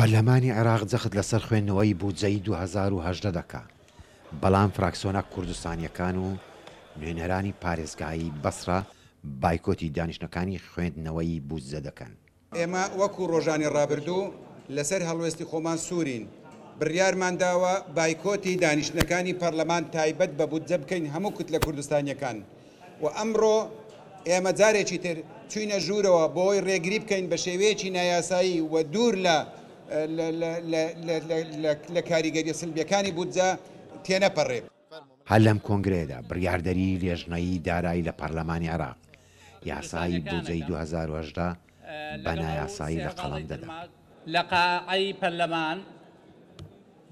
پەرلەمانی عێراق جەخت لەسەر خوێندنەوەی بودجەی 2018 دەکات، بەڵام فراکسیۆنە کوردستانیەکان و نوێنەرانی پارێزگایی بەسرە بایکۆتی دانیشتەکانی خوێندنەوەی بودجە دەکەن. ئێمە وەکو ڕۆژانی ڕابردوو لەسەر هەڵوێستی خۆمان سوورین، بڕیارمان داوە بایکۆتی دانیشتەکانی پەرلەمان تایبەت بە بودجە بکەین هەموو کتلە کوردستانیەکان و ئەمڕۆ ئێمە جارێکی تر چوینە ژوورەوە بۆی ڕێگری بکەین بە شێوەیەکی نایاسایی و دوور لە کاریگەری سلبیەکانی بودجە تێنەپەڕێ. هەر لەم کۆنگرێدا بڕیاردەری لێژنەیی دارایی لە پەرلەمانی عێراق یاسای بودجەی 2018 بە نایاسایی لە قەڵەم دەدا. لە قاعەی پەرلەمان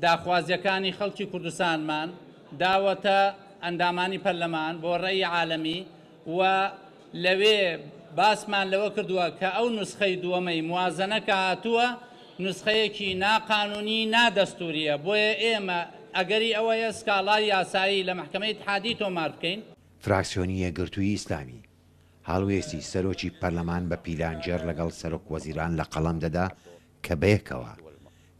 داخوازیەکانی خەڵکی کوردستانمان داوەتە ئەندامانی پەرلەمان بۆ ڕێی عالەمی و لەوێ باسمان لەوە کردووە کە ئەو نوسخەی دووەمەی موازنەکە هاتووە نوسخەیەکی ناقانونی نادەستوریە، بۆیە ئێمە ئەگەری ئەوەیە سکاڵای یاسایی لە محکەمەی اتحادی تۆمار بکەین. فراکسیۆنی یەکگرتووی ئیسلامی هەڵوێستی سەرۆکی پەرلەمان بە پیلانجێر لەگەڵ سەرۆک وەزیران لە قەڵەم دەدا کە بەیەکەوە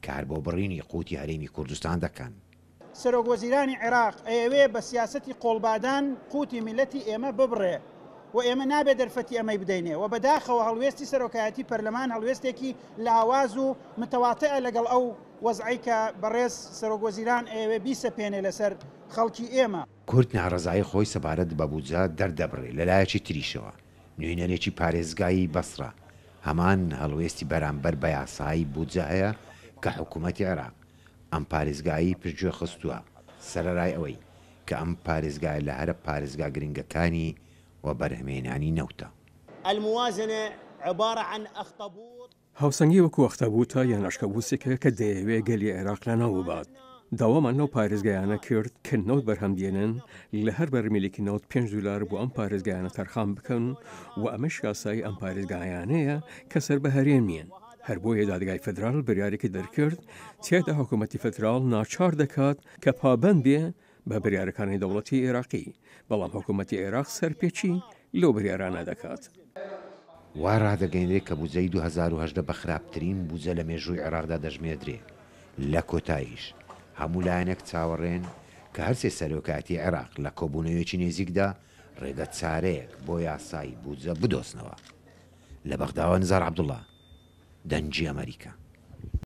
کار بۆ بڕینی قوتی هەرێمی کوردستان دەکەن. سەرۆک وەزیرانی عێراق ئەیەوێ بە سیاسەتی قۆڵبادان قوتی میلەتی ئێمە ببڕێ و ئێمە نابێت دەرفەتی ئەمەی بدەینێ و بەداخەوە هەڵوێستی سەرۆکایەتی پەرلەمان هەڵوێستێکی لاواز و متەواتیە لەگەڵ ئەو وەزعی کە بەڕێز سەرۆک وەزیران ئەوێ بیسەپێنێ لەسەر خەڵکی ئێمە. کورد ناڕزایی خۆی سەبارەت بە بودجە دەردەبڕێ لەلایەکی تریشەوە. نوێنەرێکی پارێزگایی بەسرە هەمان هەڵوێستی بەرامبەر بە یاسایی بودجە هەیە کە حکوومەتی عێراق ئەم پارێزگایی پشتگوێ خستووە سەرەرای ئەوەی کە ئەم پارێزگای لە هەرە پارێزگا گرنگەکانی و بەرهەمێنانی نەوتە. الموازنة عبارة عن أخطبوط هاوسەنگی وەکو ئەختەبوتە یان ئەشکەبووسێکە کە دەیەوێ گەلی عێراق لەناو ببات. داوامان لەو پارێزگایانە کرد کە نەوت بەرهەمدێنن لە هەر بەرمیلێکی نەوت $5 بۆ ئەم پارێزگایانە تەرخان بکەن و ئەمەش یاسایی ئەم پارێزگایانەیە کە سەر بە هەرێمیان. هەر بۆیە دادگای فدرال بڕیارێکی دەرکرد تێدا حکوومەتی فدرال ناچار دەکات کە پابەند بێ بە بڕیارەکانی دەوڵەتی عێراقی، بەڵام حکوومەتی عێراق سەرپێچی لەو بڕیارانە دەکات. وا ڕادەگەیەنرێت کە بودجەی 2018 بە خراپترین بودجە لە مێژووی عێراقدا دەژمێدرێ. لە کۆتاییش هەموو لایەنێک چاوەڕێن کە هەرسێ سەرۆکایەتی عێراق لە کۆبوونەوەیەکی نێزیکدا ڕێگە چارەیەک بۆ یاسایی بودجە بدۆزنەوە. لە بەغداوە نزار عەبدوڵڵا، دەنگی ئەمریکا.